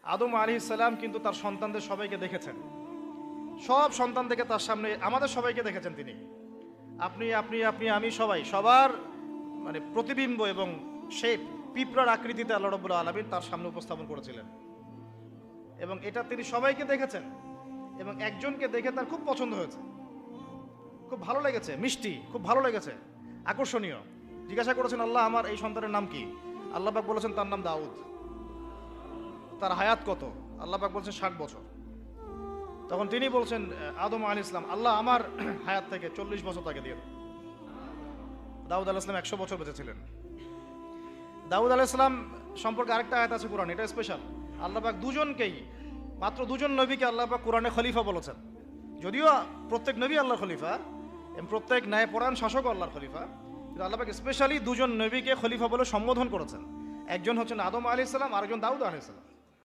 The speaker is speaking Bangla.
আদম আলাইহিস সালাম কিন্তু তার সন্তানদের সবাইকে দেখেছেন। সব সন্তান থেকে তার সামনে আমাদের সবাইকে দেখেছেন তিনি। আপনি আপনি আপনি আমি সবাই সবার মানে প্রতিবিম্ব এবং শেপ পিঁপড়ার আকৃতিতে আল্লাহ রাব্বুল আলামিন তার সামনে উপস্থাপন করেছিলেন, এবং এটা তিনি সবাইকে দেখেছেন। এবং একজনকে দেখে তার খুব পছন্দ হয়েছে, খুব ভালো লেগেছে, মিষ্টি, খুব ভালো লেগেছে, আকর্ষণীয়। জিজ্ঞাসা করেছেন, আল্লাহ আমার এই সন্তানের নাম কি? আল্লাহ পাক বলেছেন তার নাম দাউদ। তার হায়াত কত? আল্লাহ পাক বলছেন 60 বছর। তখন তিনি বলছেন আদম আলাইহিস সালাম, আল্লাহ আমার হায়াত থেকে 40 বছর তাকে দিয়ে দাও। দাউদ আলাইহিস সালাম 100 বছর বেঁচে ছিলেন। দাউদ আলাইহিস সালাম সম্পর্কে আরেকটা আয়াত আছে কোরআন, এটা স্পেশাল। আল্লাহ পাক দুজনকেই, মাত্র দুজন নবীকে আল্লাহ পাক কোরআনে খলিফা বলেছেন। যদিও প্রত্যেক নবী আল্লাহর খলিফা এবং প্রত্যেক ন্যায়পরায়ণ শাসক আল্লাহর খলিফা, কিন্তু আল্লাহ পাক স্পেশালি দুজন নবীকে খলিফা বলে সম্বোধন করেছেন। একজন হচ্ছেন আদম আলাইহিস সালাম, আরেকজন দাউদ আলাইহিস সালাম।